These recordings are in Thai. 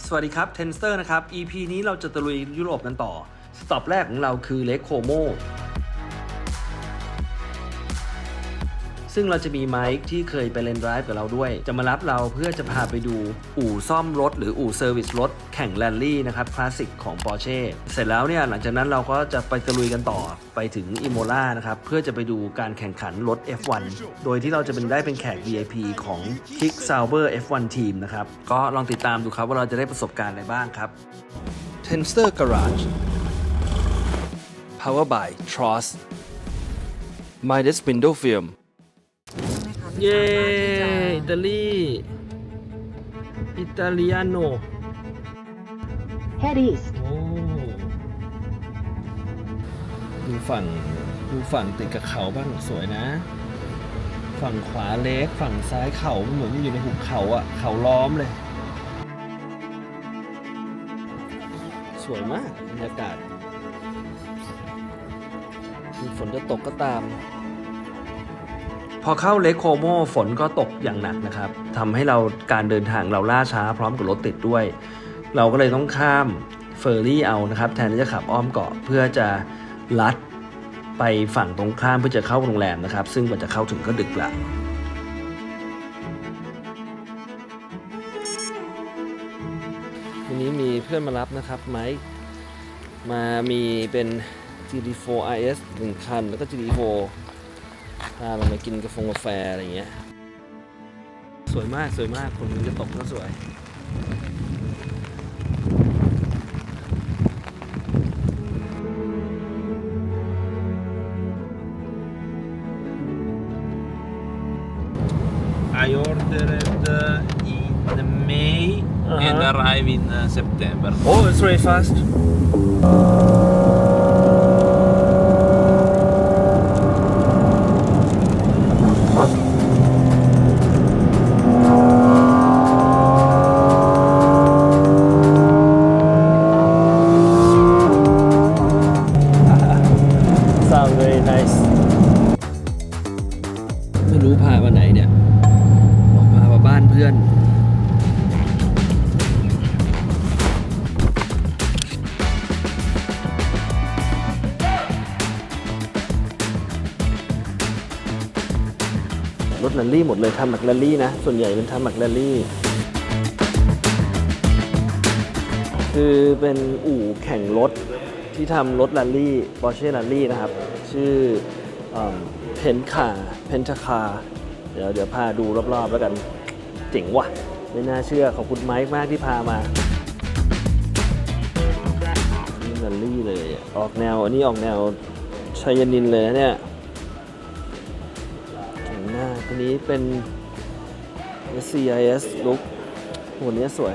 สวัสดีครับ Tenster นะครับ EP นี้เราจะตะลุยยุโรปกันต่อสต็อปแรกของเราคือเลคโคโมซึ่งเราจะมีไมค์ที่เคยไปเล่นไดรฟ์กับเราด้วยจะมารับเราเพื่อจะพาไปดูอู่ซ่อมรถหรืออู่เซอร์วิสรถแข่งแรลลี่นะครับคลาสสิกของ Porsche เสร็จแล้วเนี่ยหลังจากนั้นเราก็จะไปตะลุยกันต่อไปถึงอิโมลานะครับเพื่อจะไปดูการแข่งขันรถ F1 โดยที่เราจะได้เป็นแขก VIP ของ Kick Sauber F1 Team นะครับก็ลองติดตามดูครับว่าเราจะได้ประสบการณ์อะไรบ้างครับ Tenster Garage Powered by Tross Midas Window Filmเย้อิตาลีอิตาเลียโน Head east. โอ้ดูฝั่งติดกับเขาบ้างสวยนะ ฝั่งขวาเล็กฝั่งซ้ายเขาเหมือนอยู่ในหุบเขาอ่ะเขาล้อมเลย สวยมากบรรยากาศมีฝนจะตกก็ตามพอเข้าเลคโคโมฝนก็ตกอย่างหนักนะครับทำให้การเดินทางเราล่าช้าพร้อมกับรถติดด้วยเราก็เลยต้องข้ามเฟอร์รี่เอานะครับแทนที่จะขับอ้อมเกาะเพื่อจะลัดไปฝั่งตรงข้ามเพื่อจะเข้าโรงแรมนะครับซึ่งกว่าจะเข้าถึงก็ดึกละวันนี้มีเพื่อนมารับนะครับไมค์มีเป็น GT4 RS 1 คันแล้วก็ GT4พาเรามากินกาแฟอะไรอย่างเงี้ยสวยมากคนจะตกก็สวยI ordered in May and arrive in September. Oh, it's very fast. Sound very nice. ไม่รู้พามาไหนเนี่ยบอกพามาบ้านเพื่อนรถแรลลี่หมดเลยทำหมักแรลลี่นะส่วนใหญ่เป็นทำหมักแรลลี่คือเป็นอู่แข่งรถที่ทำรถแรลลี่ Porsche แรลลี่นะครับชื่อเพนทาคาเดี๋ยวพาดูรอบๆแล้วกันเจ๋งว่ะไม่น่าเชื่อขอบคุณไมค์มากที่พามานี่แรลลี่เลยออกแนวอันนี้ออกแนวชัยนินเลยนะเนี่ยเจ๋งมากตัวนี้เป็น CIS Look หัวนี้สวย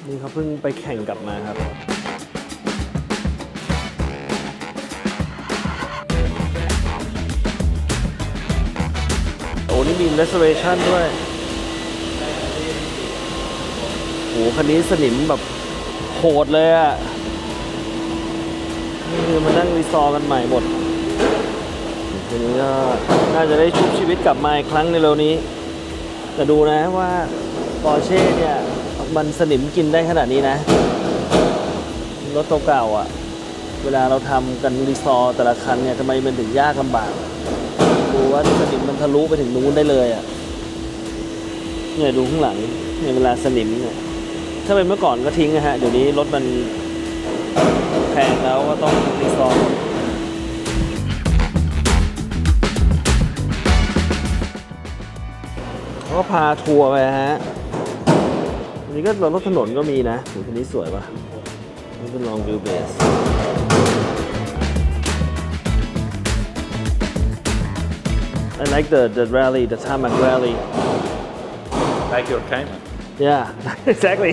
นี่เขาเพิ่งไปแข่งกลับมาครับโอ้นี่มี restoration ด้วยโอ้คันนี้สนิมแบบโหดเลยอ่ะนี่คือมานั่งรีซอร์กันใหม่หมดทีนี้ก็น่าจะได้ชุบชีวิตกลับมาอีกครั้งในเร็วนี้แต่ดูนะว่า Porsche เนี่ยมันสนิมกินได้ขนาดนี้นะรถเก่าๆอ่ะเวลาเราทำกันรีซอร์แต่ละคันเนี่ยทำไมมันถึงยากลำบากดูว่าสนิมมันทะลุไปถึงนู้นได้เลยอ่ะเนี่ยดูข้างหลังเนี่ยเวลาสนิมเนี่ยถ้าเป็นเมื่อก่อนก็ทิ้งนะฮะเดี๋ยวนี้รถมันแพงแล้วก็ต้องรีซอร์เขาก็พาทัวร์ไปฮะอันนี้ก็รถถนนก็มีนะคันนี้สวยป่ะนี่เป็น long wheel base I like the rally, the tarmac rally. Like your Cayman. Yeah, exactly.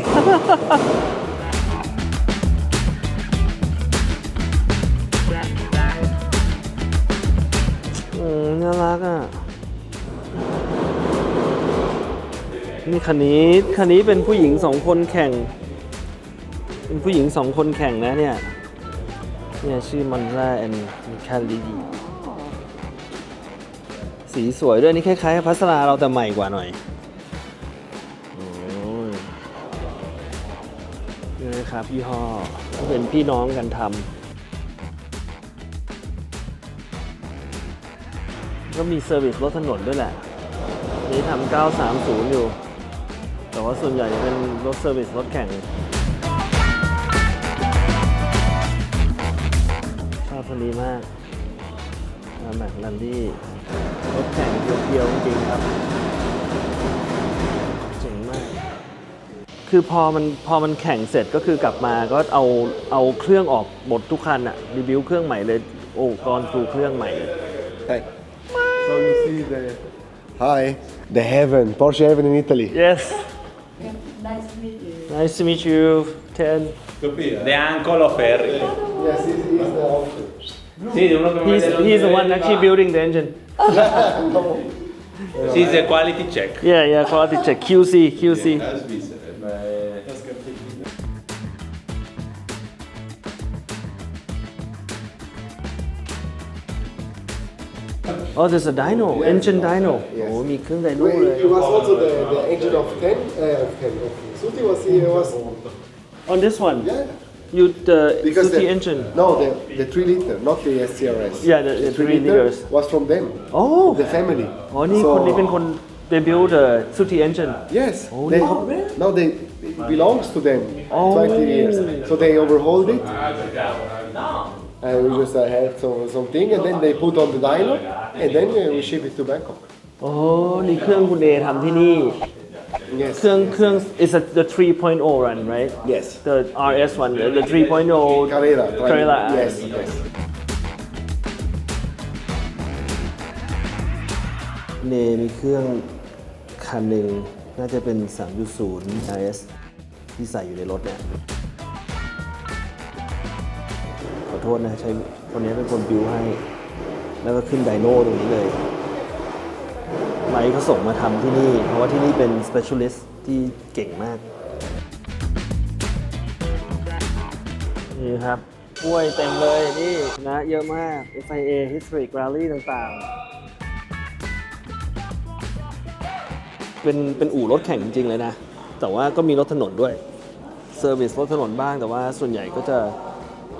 น่ารักอ่ะนี่คันนี้เป็นผู้หญิง2 คนแข่งเป็นผู้หญิง2 คนแข่งนะเนี่ยชื่อมอนซ่าแอนด์มิคาลีสีสวยด้วยนี่คล้ายๆพัสราเราแต่ใหม่กว่าหน่อย นี่นะครับยี่ห้อเป็นพี่น้องกันทำก็มีเซอร์วิสรถถนนด้วยแหละนี่ทำ930อยู่แต่ว่าส่วนใหญ่จะเป็นรถเซอร์วิสรถแข่งชอบคันนี้มากแม็กลันดี้รถแข่งเพียวๆจริงๆครับเจ๋งมากคือพอมันแข่งเสร็จก็คือกลับมาก็เอาเครื่องออกหมดทุกคันอะรีวิวเครื่องใหม่เลยโอ้กรดูเครื่องใหม่เลย Hi. So you see the heaven, Porsche heaven in Italy. Yes Nice to meet you. nice to meet you Ten The uncle of Harry. Yes, he's the author. Sì, uno che he's the one actually building the engine Sì, the quality check. yeah quality check QC Oh, there's a dyno, engine dyno. โอ้มีเครื่องไดโน่เลย He was also the engine of 10. Suti was On this one, yeah. you the Because Suzuki engine. No, the 3 liter, not the SCRS. Yeah, the 3 liters. was from them. Oh, The family. อ๋อนี่คนนี้เป็นคน they build the Suzuki engine. Yes. Oh, they, really? No, it belongs to them. Oh. 20 years. So they overhauled it. And we just had something, and then they put on the dyno, and then we ship it to Bangkok. โอ้นี่เครื่องคุณเอทำที่นี่ Yes. เครื่อง is the 3.0 run right Yes. the RS one the 3.0 Carrera. Yes. Yes. เนมีเครื่องคันหนึ่งน่าจะเป็น 3.0 RS ที่ใส่อยู่ในรถเนี่ยขอโทษนะใช้คนนี้เป็นคนบิวให้ แล้วก็ขึ้นไดโน่ตรงนี้เลยไมค์เขาส่งมาทำที่นี่ เพราะว่าที่นี่เป็น specialist ที่เก่งมาก นี่ครับกล้วยเต็มเลยนี่นะเยอะมาก FIA Historic Rally ต่างๆ เป็นอู่รถแข่งจริงๆเลยนะ แต่ว่าก็มีรถถนนด้วยเซอร์วิสรถถนนบ้างแต่ว่าส่วนใหญ่ก็จะ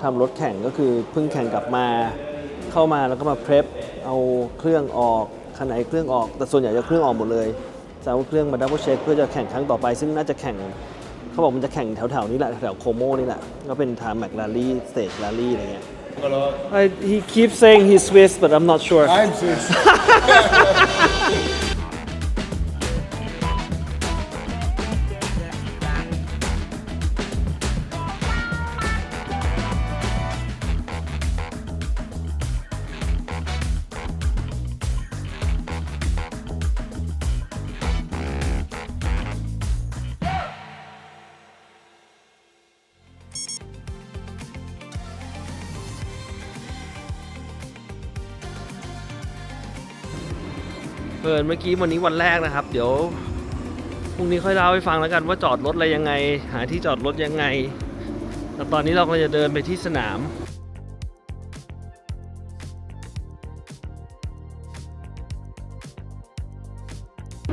ทำรถแข่งก็คือเพิ่งแข่งกลับมาเข้ามาแล้วก็มาเพรพเอาเครื่องออกคันไหนเครื่องออกแต่ส่วนใหญ่จะเครื่องออกหมดเลยจะเอาเครื่องมาดับเบิลเช็คเพื่อจะแข่งครั้งต่อไปซึ่งน่าจะแข่งเขาบอกมันจะแข่งแถวๆนี้แหละแถวโคโมนี่แหละก็เป็นทางแมคลารี่สเตจลารี่อะไรเงี้ย He keeps saying he's Swiss but I'm not sure I'm Swiss. เมื่อกี้วันนี้วันแรกนะครับ เดี๋ยวพรุ่งนี้ค่อยเล่าให้ฟังแล้วกันว่าจอดรถอะไรยังไงหาที่จอดรถยังไงแต่ตอนนี้เราก็จะเดินไปที่สนาม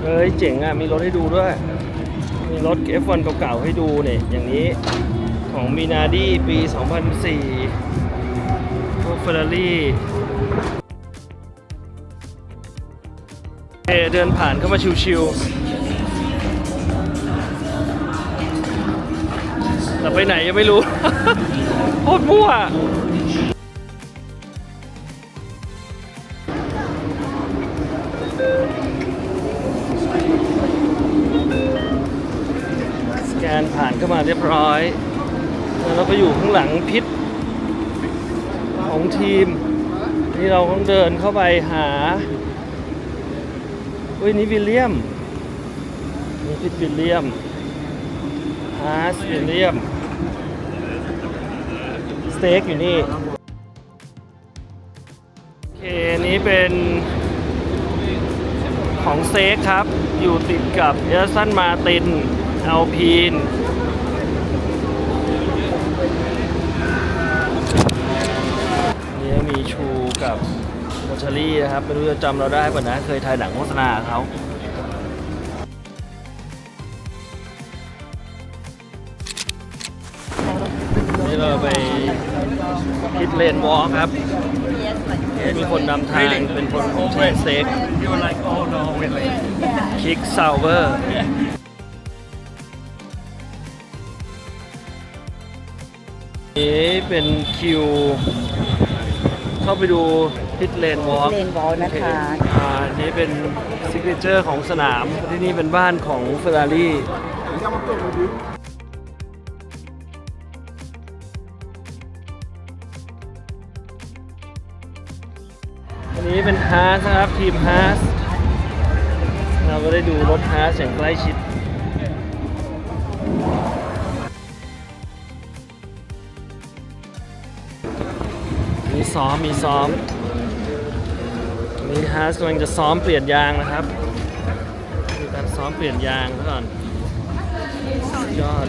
เฮ้ยเจ๋งอ่ะมีรถให้ดูด้วยมีรถ F1 เก่าๆให้ดูเนี่ยอย่างนี้ของมินาดี้ปี 2004พวกเฟอร์รารี่เดินผ่านเข้ามาชิวๆแต่ไปไหนยังไม่รู้ โคตรมั่วสแกนผ่านเข้ามาเรียบร้อยแล้วเราก็อยู่ข้างหลังพิทของทีมนี่เราต้องเดินเข้าไปหาเฮ้ยนี่วิลเลียมนี่พิทวิลเลียมฮาร์สวิลเลียมสเต็กอยู่นี่โอเคนี้เป็นของสเต็กครับอยู่ติดกับเอสตันมาตินอัลพีนนี่มีชูกับโมชารี่นะครับไม่รู้จะจำเราได้ป่ะนะเคยถ่ายหนังโฆษณาเขา เลนวอล์คครับ มีคนนำทางเป็นคนของทีมเซ็ก You're like, oh no, really? คิกซาวเวอร์นี่เป็นคิว เข้าไปดูพิทเลนวอล์ก เลนวอลนะคะ นี่เป็นซิกเนเจอร์ของสนาม ที่นี่เป็นบ้านของเฟอร์รารี่อันนี้เป็นฮาร์สนะครับ ทีมฮาร์สเราก็ได้ดูรถฮาร์สอย่างใกล้ชิด มีซ้อมนี่ฮาร์สกำลังจะซ้อมเปลี่ยนยางนะครับมีการซ้อมเปลี่ยนยางซะก่อนสุดยอด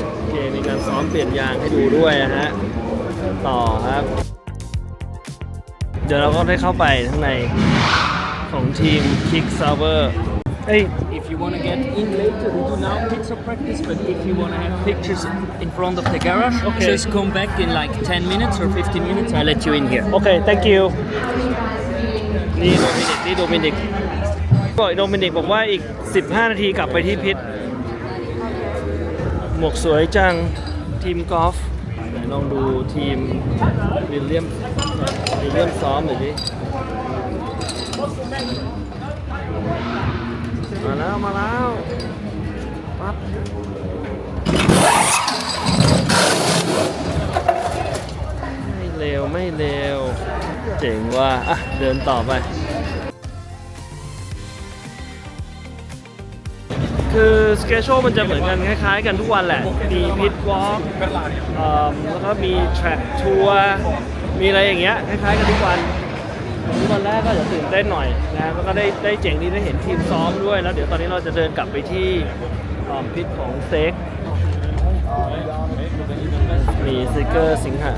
โอเคมีการซ้อมเปลี่ยนยางให้ดูด้วยนะฮะต่อครับ เดี๋ยวเราก็ได้เข้าไปข้างในของทีม Kick Sauber. Hey, If you want to get in later, we do now pizza practice, but if you want to have pictures in front of the garage, Okay. just come back in like 10 minutes or 15 minutes, I'll let you in here. okay, thank you. นี่โดมินิกบอกว่าอีก 15 นาทีกลับไปที่พิทหมวกสวยจัง ทีมกอล์ฟไหนลองดูทีมวิลเลียมซ้อมหน่อยดิมาแล้วปั๊บไม่เร็วเจ๋งว่ะอ่ะเดินต่อไปคือสเกจโชมันจะเหมือนกันคล้ายๆกันทุกวันแหละ มีพิทวอล์กแล้วก็มีแทร็กทัวร์มีอะไรอย่างเงี้ยคล้ายๆกันทุกวันวันแรกก็จะตื่นเต้นหน่อยนะแล้วก็ได้เจ๋งดีได้เห็นทีมซ้อมด้วยแล้วเดี๋ยวตอนนี้เราจะเดินกลับไปที่พิทของเซ็กมีสติกเกอร์สิงหา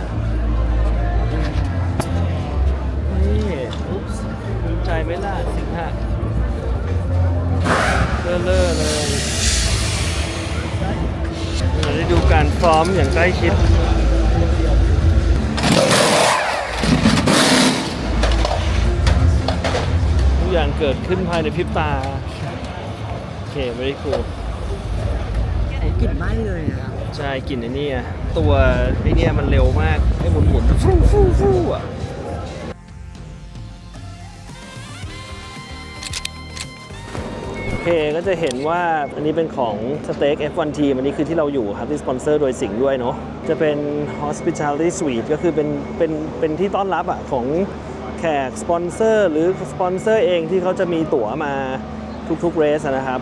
นี่อุ๊บส์ภูมิใจไหมล่ะสิงหาเลอะเลยเราได้ดูการซ้อมอย่างใกล้ชิดทุกอย่างเกิดขึ้นภายในพริบตาโอเคไม่ได้ครู กลิ่นไหม้เลยอะ ใช่กลิ่นไอ้นี่อะตัวไอ้เนี่ยมันเร็วมากให้หมุนฟูอ่ะโอเคก็จะเห็นว่าอันนี้เป็นของสเต็ก F1 Team อันนี้คือที่เราอยู่ครับที่สปอนเซอร์โดยสิงห์ด้วยเนาะจะเป็น Hospitality Suite ก็คือเป็นที่ต้อนรับอะของแขกสปอนเซอร์หรือสปอนเซอร์เองที่เขาจะมีตั๋วมาทุกๆเรสนะครับ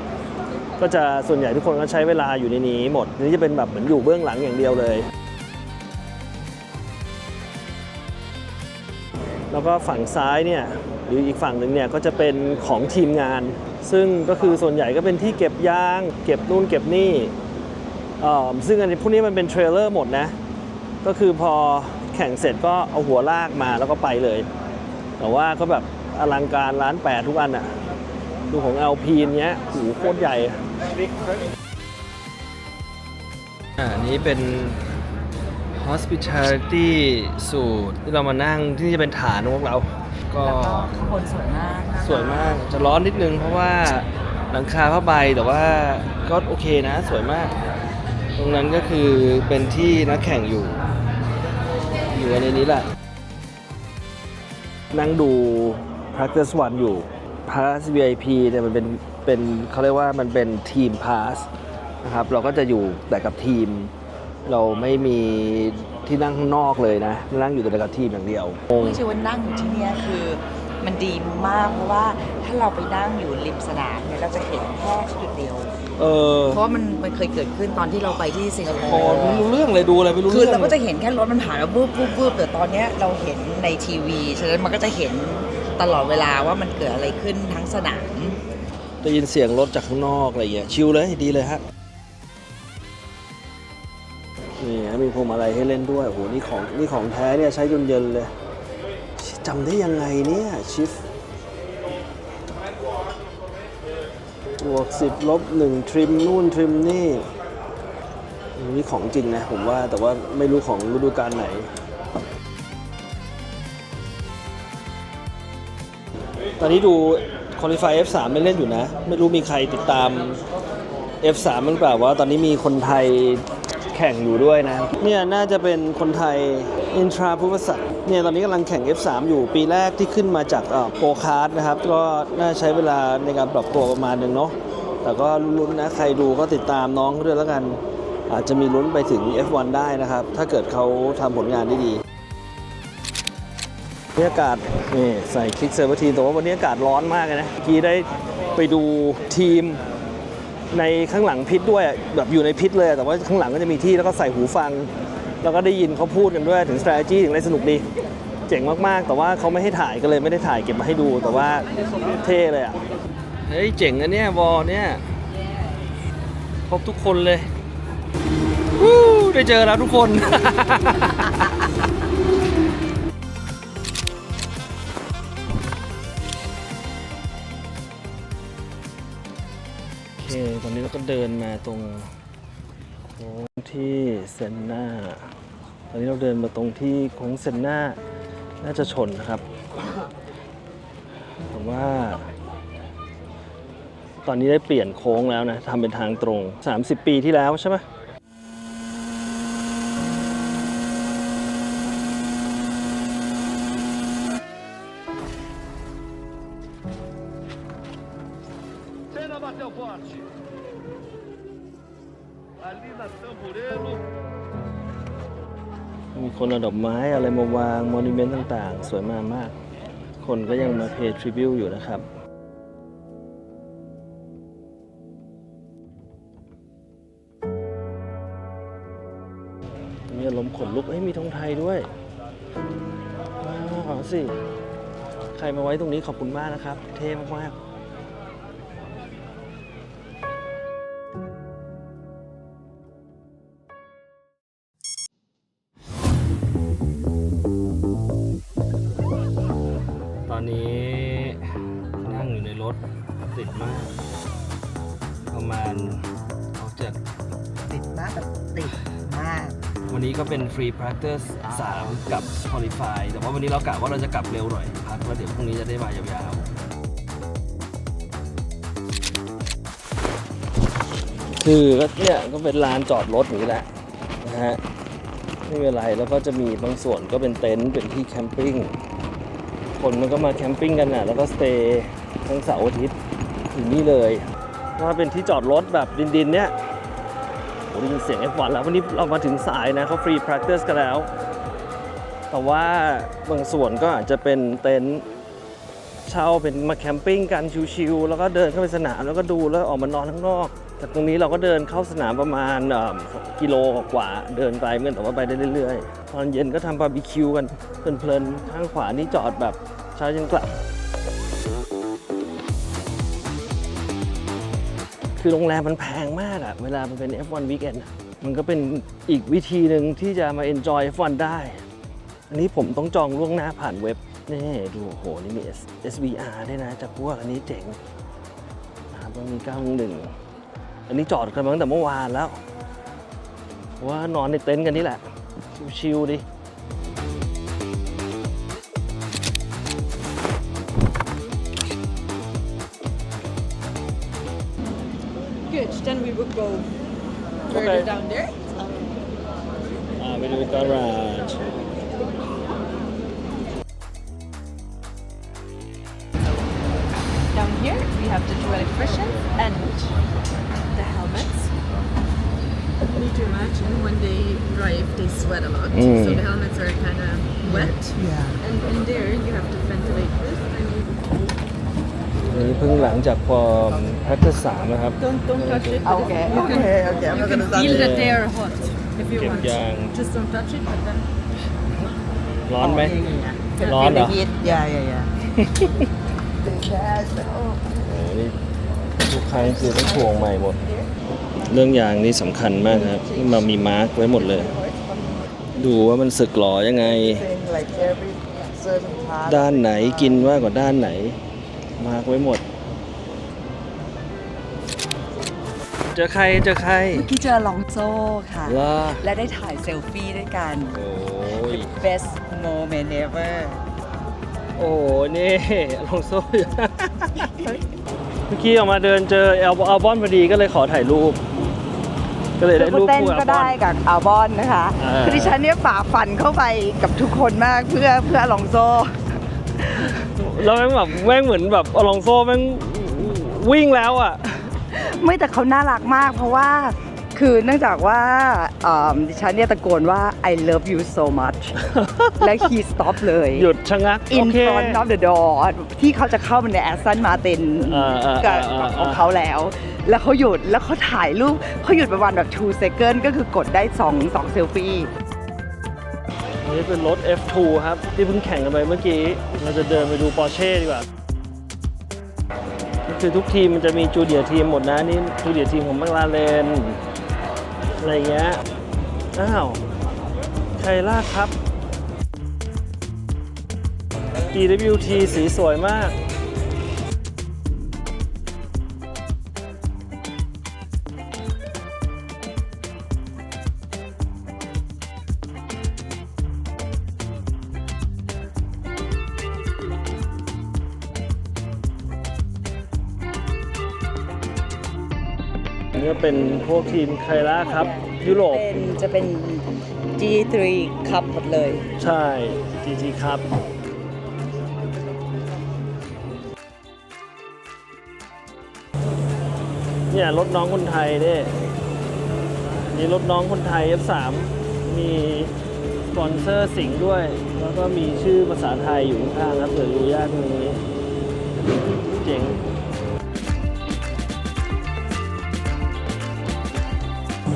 ก็จะส่วนใหญ่ทุกคนก็ใช้เวลาอยู่ในนี้หมดนี่จะเป็นแบบเหมือนอยู่เบื้องหลังอย่างเดียวเลยแล้วก็ฝั่งซ้ายเนี่ยหรืออีกฝั่งหนึ่งเนี่ยก็จะเป็นของทีมงานซึ่งก็คือส่วนใหญ่ก็เป็นที่เก็บยางเก็บนู่นเก็บนี่ซึ่งอันนี้พวกนี้มันเป็นเทรลเลอร์หมดนะก็คือพอแข่งเสร็จก็เอาหัวลากมาแล้วก็ไปเลยแต่ว่าก็แบบอลังการล้านแปดทุกอันอะดูของ LP เนี้ยโหโคตรใหญ่อันนี้เป็น Hospitality Suite ที่เรามานั่งที่นี่จะเป็นฐานของพวกเราก็ ข้างบนสวยมากนะคะ สวยมากจะร้อนนิดนึงเพราะว่าหลังคาผ้าใบแต่ว่าก็โอเคนะสวยมากตรงนั้นก็คือเป็นที่นักแข่งอยู่ในนี้แหละนั่งดู Practice 1 อยู่ Pass VIP เนี่ยมันเป็นเขาเรียกว่ามันเป็นทีม Pass นะครับเราก็จะอยู่แต่กับทีมเราไม่มีที่นั่งข้างนอกเลยนะนั่งอยู่แต่กับทีมอย่างเดียว ไม่ใช่ว่านั่งอยู่ที่เนี่ยคือมันดีมากเพราะว่าถ้าเราไปนั่งอยู่ริมสนามเนี่ยเราจะเห็นแค่จุดเดียวเพราะว่ามันเคยเกิดขึ้นตอนที่เราไปที่สิงคโป โอ้ ร์ ไม่รู้เรื่องเลยดูอะไรไม่รู้ คือ เรื่อง เราก็จะเห็นแค่รถมันผ่านแล้ววืบแต่ตอนเนี้ยเราเห็นในทีวีฉะนั้นมันก็จะเห็นตลอดเวลาว่ามันเกิดอะไรขึ้นทั้งสนาม ได้ยินเสียงรถจากข้างนอกอะไรอย่างเงี้ยชิลเลยดีเลยฮะนี่มีพวงมาลัยให้เล่นด้วยโอ้โหนี่ของแท้เนี่ยใช้จนเย็นเลยจำได้ยังไงเนี่ยชิฟ บวก10ลบ1ทริมนู่นทริมนี่นี่ของจริงนะผมว่าแต่ว่าไม่รู้ของฤดูกาลไหนตอนนี้ดู Qualify F3 ไม่เล่นอยู่นะไม่รู้มีใครติดตาม F3 มั้งเปล่าว่าตอนนี้มีคนไทยแข่งอยู่ด้วยนะเนี่ยน่าจะเป็นคนไทยอินทราภูวศักดิ์เนี่ยตอนนี้กำลังแข่ง F3 อยู่ปีแรกที่ขึ้นมาจากโปรคาร์ดนะครับก็น่าใช้เวลาในการปรับตัวประมาณนึงเนาะแต่ก็ลุ้นๆนะใครดูก็ติดตามน้องด้วยแล้วกันอาจจะมีลุ้นไปถึง F1 ได้นะครับถ้าเกิดเขาทำผลงานได้ดีบรรยากาศนี่ใส่คลิกเซอร์เวอร์ทีแต่ว่าวันนี้อากาศร้อนมากเลยนะเมื่อกี้ได้ไปดูทีมในข้างหลังพิทด้วยแบบอยู่ในพิทเลยแต่ว่าข้างหลังก็จะมีที่แล้วก็ใส่หูฟังแล้วก็ได้ยินเขาพูดกันด้วยถึง strategy ถึงอะไรสนุกดีเจ๋งมากๆแต่ว่าเขาไม่ให้ถ่ายก็เลยไม่ได้ถ่ายเก็บมาให้ดูแต่ว่าเท่เลยอ่ะเฮ้ยเจ๋งนะเนี่ยวอลเนี่ยครบทุกคนเลยได้เจอแล้วทุกคน โอเคตอนนี้เราก็เดินมาตรงโค้งที่เซนน่าตอนนี้เราเดินมาตรงที่โค้งเซนน่าน่าจะชนนะครับผมว่าตอนนี้ได้เปลี่ยนโค้งแล้วนะทำเป็นทางตรง30 ปีที่แล้วใช่ไหมมีคนเอาดอกไม้อะไรมาวางมอนิเมนต์ต่างๆสวยงามมากคนก็ยังมาเพย์ทริบิวต์อยู่นะครับมีอารมณ์ขนลุกมีธงไทยด้วยว้าวสิใครมาไว้ตรงนี้ขอบคุณมากนะครับเท่มากๆตอนนี้นั่งอยู่ในรถติดมากประมาณออกจาก ติดมากแบบติดมาก วันนี้ก็เป็น Free Practice 3 กับ Qualify แต่ว่าวันนี้เรากะว่าเราจะกลับเร็วหน่อยพักแล้วเดี๋ยวพรุ่งนี้จะได้มายาวๆคือก็เนี่ยก็เป็นลานจอดรถอย่างนี้แหละนะฮะไม่เป็นไรแล้วก็จะมีบางส่วนก็เป็นเต็นท์เป็นที่แคมปิ้งคนมันก็มาแคมปิ้งกันแล้วก็สเตย์ทั้งเสาร์อาทิตย์ถึงนี่เลยถ้าเป็นที่จอดรถแบบดินๆเนี่ยโอ้ได้ยินเสียง F1 แล้ววันนี้เรามาถึงสายนะเขา Free Practice กันแล้วแต่ว่าบางส่วนก็อาจจะเป็นเต็นท์เช่าเป็นมาแคมปิ้งกันชิลๆแล้วก็เดินเข้าไปสนามแล้วก็ดูแล้วออกมานอนข้างนอกจากตรงนี้เราก็เดินเข้าสนามประมาณกิโลกว่าเดินไกลเหมือนแต่ว่าไปได้เรื่อยๆตอนเย็นก็ทำบาร์บีคิวกันเพลินๆข้างขวานี่จอดแบบเช้ายังกลับคือโรงแรมมันแพงมากอะเวลามันเป็น F1 Weekend มันก็เป็นอีกวิธีหนึ่งที่จะมา enjoy F1 ได้อันนี้ผมต้องจองล่วงหน้าผ่านเว็บนี่ดูโหนี่มี SVR ด้วยนะจากพวกอันนี้เจ๋งนะครับมันมี911อันนี้จอดกันมาตั้งแต่เมื่อวานแล้วว่านอนในเต็นท์กันนี่แหละชิลๆดิGood. Then we would go further down there. ไปดูการาจDown here we have the dual cushion and the helmets. You need to imagine when they drive, they sweat a lot. So the helmets are kind of wet. Yeah. And in there you have to ventilate this. And you นี่เพิ่งหลังจากพอPractice 3นะครับ don't touch it. Okay. You can, Okay. I'm you not can gonna touch feel it. that they are hot if you Kẹp want. vàng. Just don't touch it, but then ร้อนไหม Yeah. ร้อนเหรอ Heat. Yeah. โอ้โหนี่ทุกครั้งคือต้องถ่วงใหม่หมด เรื่องยางนี่สำคัญมากครับที่มามีมาร์กไว้หมดเลย ดูว่ามันสึกหรอยังไง Like every certain part. ด้านไหนกินมากกว่าด้านไหน มาร์กไว้หมด เจอใคร เมื่อกี้เจอลองโซ่ค่ะ ว้า และได้ถ่ายเซลฟี่ด้วยกัน โอ้ย best moment ever โอ้นี่ลองโซ่ เมื่อกี้ออกมาเดินเจออัลบอนพอดีก็เลยขอถ่ายรูป ก็เลยได้รูป เต้น คู่อัล ก็ บอน ได้กับอัลบอนนะคะ คือดิฉันเนี่ยฝ่าฟันเข้าไปกับทุกคนมากเพื่อลองโซ่ แล้วแม่งแบบแม่งเหมือนแบบอลองโซ่แม่งวิ่งแล้วอ่ะ ไม่แต่เขาน่ารักมากเพราะว่าคือเนื่องจากว่าดิฉันเนี่ยตะโกนว่า I love you so much และ he stop เลย หยุดชะงัก in โอเค front of the door ที่เขาจะเข้ามาในแอสตันมาติน กับของเขาแล้วเขาหยุดแล้วเขาถ่ายรูปเขาหยุดประมาณแบบ2 second ก็คือกดได้2เซลฟี่ นี่เป็นรถ F2 ครับ ที่เพิ่งแข่งกันไปเมื่อกี้ เราจะเดินไปดู Porsche ดีกว่าก็คือทุกทีมมันจะมีจูเนียร์ทีมหมดนะ นี่จูเนียร์ทีมของแมคลาเรนอะไรเงี้ยอ้าวไคล่าครับ DWT สีสวยมาก นี่ก็เป็นพวกทีมไคล่าครับ ยุโรป จะเป็น G3 Cup หมดเลย ใช่ GT ครับ เนี่ยรถน้องคนไทยเนี่ยนี่รถน้องคนไทย F3 มีสปอนเซอร์สิงห์ด้วย แล้วก็มีชื่อภาษาไทยอยู่ข้างๆครับเผื่อดูยากตรงนี้ เจ๋ง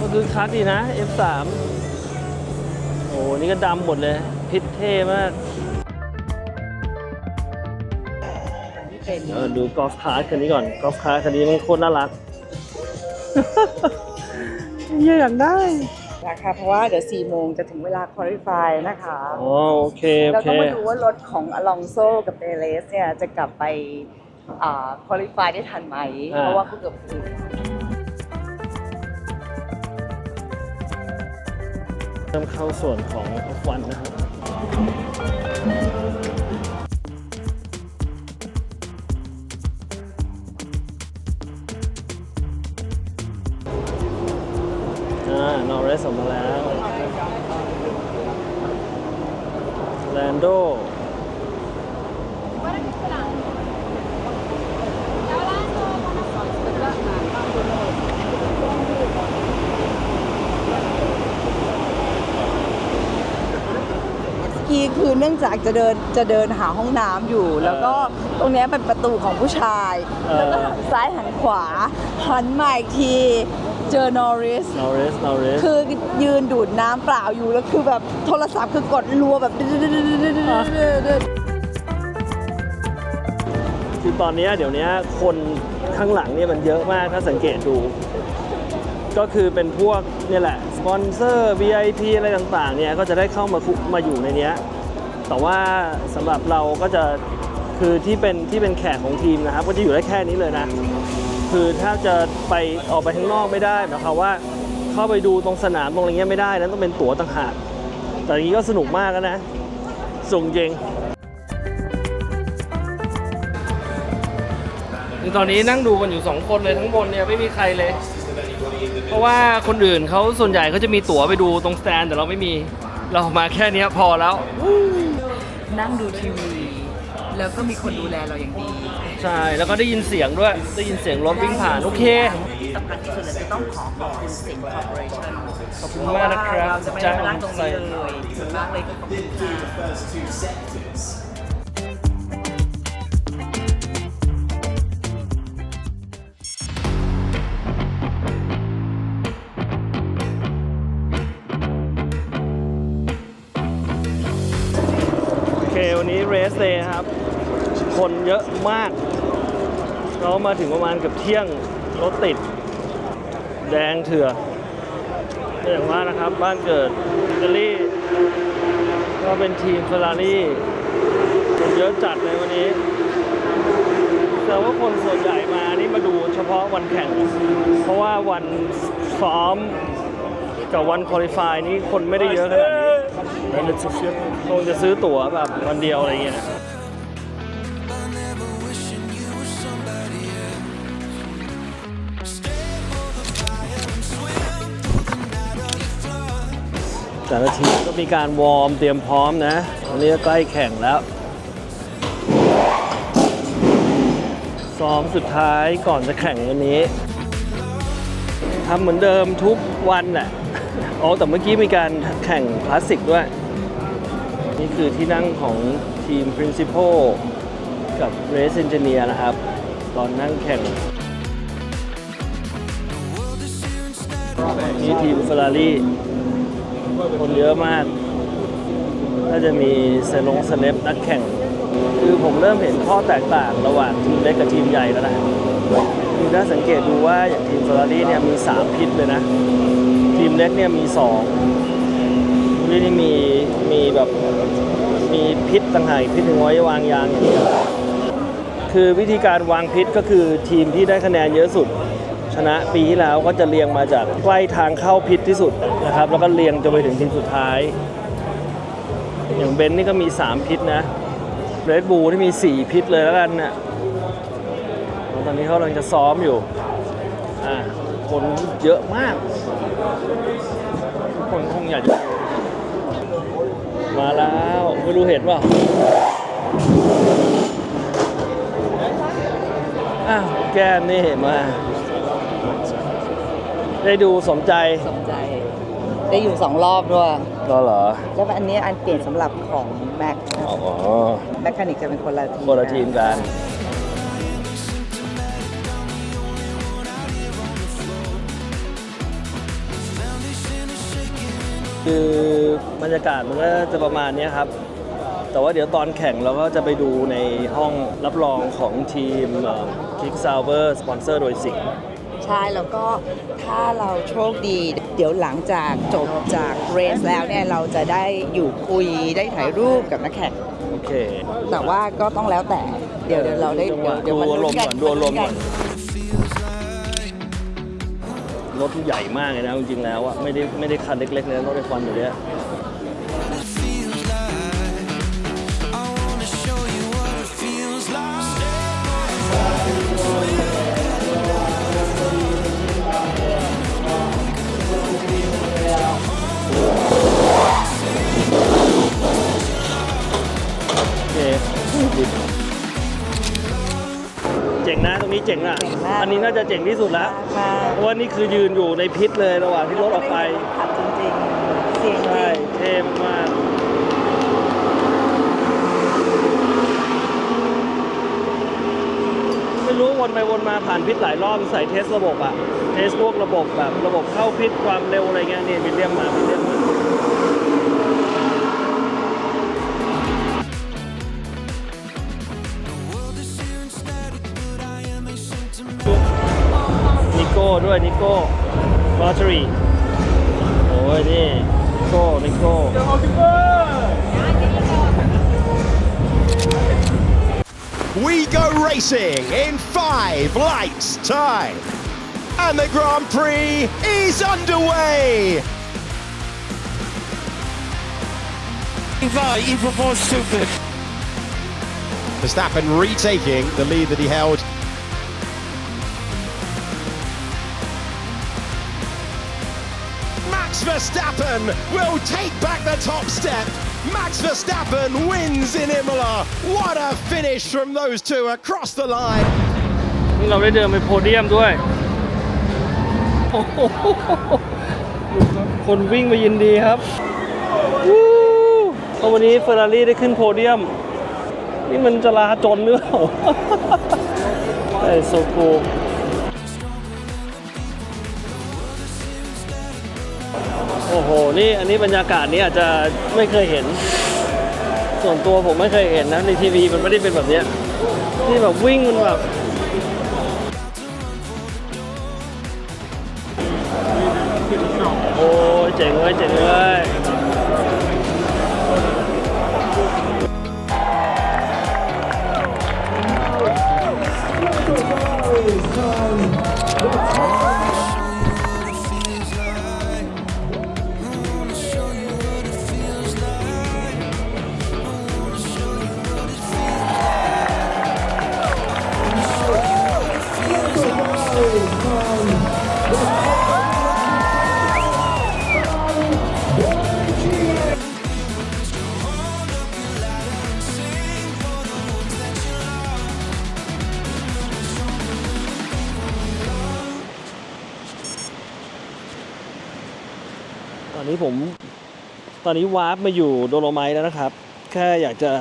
ก็คือคักดีนะ F3 โอ้นี่ก็ดำหมดเลย พิษเท่มากดูกอล์ฟคาร์ทคันนี้ก่อน กอล์ฟคาร์ทคันนี้มันโคตรน่ารัก อยากได้ นะคะเพราะว่าเดี๋ยว4 โมงจะถึงเวลา qualify นะคะ อ๋อโอเค เราต้องมาดูว่ารถของอลองโซกับเปเรสเนี่ยจะกลับไปqualify ได้ทันไหม เพราะว่าเขาเกือบถึง เริ่มเข้าส่วนของ F1 นะครับนอริสออกมาแล้วแลนโด คือเนื่องจากจะเดินหาห้องน้ำอยู่ แล้วก็ตรงเนี้ยเป็นประตูของผู้ชาย แล้วก็หันซ้ายหันขวา หันมาอีกทีเจอนอริส คือยืนดูดน้ำเปล่าอยู่แล้วคือแบบโทรศัพท์คือกดรัวแบบคือตอนนี้เดี๋ยวนี้คนข้างหลังเนี่ยมันเยอะมากถ้าสังเกตดู ก็คือเป็นพวกนี่แหละสปอนเซอร์ VIP อะไรต่างๆเนี่ยก็จะได้เข้ามาอยู่ในนี้แต่ว่าสำหรับเราก็จะคือที่เป็นแขกของทีมนะครับก็จะอยู่ได้แค่นี้เลยนะคือถ้าจะไปออกไปข้างนอกไม่ได้หมายความว่าเข้าไปดูตรงสนามตรงอะไรเงี้ยไม่ได้นั้นต้องเป็นตั๋วต่างหากแต่อย่างนี้ก็สนุกมากแล้วนะส่งเจงตอนนี้นั่งดูกันอยู่2คนเลยทั้งบนเนี่ยไม่มีใครเลยเพราะว่าคนอื่นเขาส่วนใหญ่เขาจะมีตั๋วไปดูตรงสแตนแต่เราไม่มีเรามาแค่นี้พอแล้ว นั่งดูทีวีแล้วก็มีคนดูแลเราอย่างดี ใช่แล้วก็ได้ยินเสียงด้วยได้ยินเสียงรถวิ่งผ่านโอเค ที่สำคัญที่สุดเลยจะต้องขอบคุณสิงห์คอร์ปอเรชั่น ขอบคุณมากนะครับ เราจะไม่ได้มานั่งตรงนี้เลยส่วนมากเลยก็ขอบคุณค่ะ โอเควันนี้เรสเดย์ครับคนเยอะมากเรามาถึงประมาณเกือบเที่ยงรถติดแดงเถื่ออย่างว่านะครับบ้านเกิดอิตาลีก็เป็นทีมเฟอร์รารี่คนเยอะจัดเลยวันนี้ แต่ว่าคนส่วนใหญ่มานี่มาดูเฉพาะวันแข่ง เพราะว่าวันซ้อมกับวันคุริฟายนี่คนไม่ได้เยอะขนาดนี้คงจะซื้อตั๋วแบบวันเดียวอะไรเงี้ย แต่ละทีมก็มีการวอร์มเตรียมพร้อมนะวันนี้ก็ใกล้แข่งแล้ว ซ้อมสุดท้ายก่อนจะแข่งวันนี้ทำเหมือนเดิมทุกวันแหละอ๋อแต่เมื่อกี้มีการแข่งคลาสสิกด้วย นี่คือที่นั่งของทีม Principal กับ Race Engineer นะครับ ตอนนั่งแข่ง นี่ทีม Ferrari คนเยอะมากน่าจะมีเซเลบนักแข่ง คือผมเริ่มเห็นข้อแตกต่างระหว่างทีมเล็กกับทีมใหญ่แล้วนะคือถ้าสังเกตดูว่าอย่างทีม Ferrari เนี่ยมี 3 พิษเลยนะ ทีมเล็กเนี่ยมี 2นี่มีแบบมีพิษต่างหากพิษหนึ่งไว้วางยางอย่างเดียวคือวิธีการวางพิษก็คือทีมที่ได้คะแนนเยอะสุดชนะปีที่แล้วก็จะเรียงมาจากใกล้ทางเข้าพิษที่สุดนะครับแล้วก็เรียงจนไปถึงทีมสุดท้ายอย่างเบนซ์นี่ก็มี3พิษนะเรดบูลที่มี4พิษเลยแล้วกันนะตอนนี้เขากำลังจะซ้อมอยู่คนเยอะมากทุกคนคงอยากจะมาแล้วไม่รู้เห็นป่ะแก้มนี่มาได้ดูสมใจ ได้อยู่2 รอบด้วย ก็เหรอ แล้วอันนี้อันเปลี่ยนสำหรับของแม็ก อ๋อ แมคคานิกจะเป็นคนละทีม คนละทีมกันคือบรรยากาศมันก็จะประมาณนี้ครับ แต่ว่าเดี๋ยวตอนแข่งเราก็จะไปดูในห้องรับรองของทีมคิกซาวเวอร์สปอนเซอร์โดยสิงห์ ใช่แล้วก็ถ้าเราโชคดี เดี๋ยวหลังจากจบจากเรสแล้วเนี่ยเราจะได้อยู่คุยได้ถ่ายรูปกับนักแข่ง โอเค แต่ว่าก็ต้องแล้วแต่เดี๋ยวเราได้ ดูอารมณ์ก่อนดูอารมณ์ก่อนรถใหญ่มากเลยนะจริงๆแล้วอะไม่ได้คันเล็กๆเลยรถไฟฟ้าอยู่เนี้ยเจ๋งนะตรงนี้เจ๋งอ่ะอันนี้น่าจะเจ๋งที่สุดแล้วเพราะว่านี่คือยืนอยู่ในพิษเลยระหว่างที่รถออกไป ขับจริงๆเสียง ใช่เท่มากไม่รู้วนไปวนมาผ่านพิษหลายรอบใส่เทสระบบอะเทสพวกระบบแบบระบบเข้าพิษความเร็วอะไรเงี้ยนี่วิลเลียมมานิโก้ด้วยนิโก้ลอตเตอรี่โอ้ยนี่นิโก้ We go racing in 5 lights time. And the Grand Prix is underway. Even more stupid. Verstappen retaking the lead that he held. Max Verstappen will take back the top step. Max Verstappen wins in Imola. What a finish from those two across the line. นี่เราได้เดินไปโพเดียมด้วย คนวิ่งไปยินดีครับวันนี้เฟอร์รารี่ได้ขึ้นโพเดียม นี่มันจลาจลหรือเปล่า ไอ้โซโกโอ้โห นี่อันนี้บรรยากาศนี้อาจจะไม่เคยเห็น ส่วนตัวผมไม่เคยเห็นนะ ในทีวีมันไม่ได้เป็นแบบนี้ นี่แบบวิ่งมันแบบโอ้ยเจ๋งเลยเจ๋งเลย อนนี้วาร์ปมาอยู่โดโลไมท์แล้วนะครับ แค่อยากจะ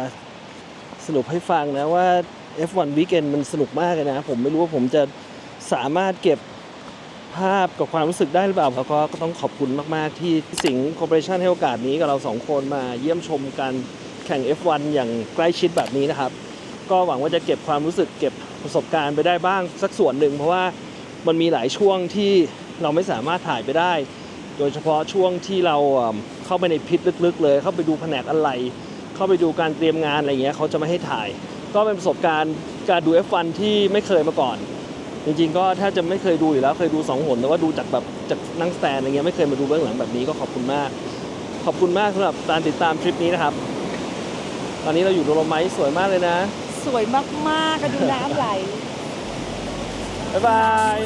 สรุปให้ฟังนะว่า F1 Weekend มันสนุกมากเลยนะ ผมไม่รู้ว่าผมจะสามารถเก็บภาพกับความรู้สึกได้หรือเปล่าแล้วก็ต้องขอบคุณมากๆที่สิงห์คอร์ปอเรชั่นให้โอกาสนี้กับเรา2คนมาเยี่ยมชมการแข่ง F1 อย่างใกล้ชิดแบบนี้นะครับ ก็หวังว่าจะเก็บความรู้สึกเก็บประสบการณ์ไปได้บ้างสักส่วนหนึ่งเพราะว่ามันมีหลายช่วงที่เราไม่สามารถถ่ายไปได้ โดยเฉพาะช่วงที่เราเข้าไปในพิษลึกๆเลยเข้าไปดูแผนกอะไรเข้าไปดูการเตรียมงานอะไรเงี้ยเขาจะไม่ให้ถ่าย ก็เป็นประสบการณ์การดู F1 ที่ไม่เคยมาก่อนจริงๆก็ถ้าจะไม่เคยดูอยู่แล้วเคยดู2 หนแต่ว่าดูจากนั่งสแตนอะไรเงี้ยไม่เคยมาดูเบื้องหลังแบบนี้ก็ขอบคุณมากสำหรับการติดตามทริปนี้นะครับตอนนี้เราอยู่โดโลไมท์สวยมากเลยนะ สวยมากๆก็ดูน้ำไหล บ๊ายบาย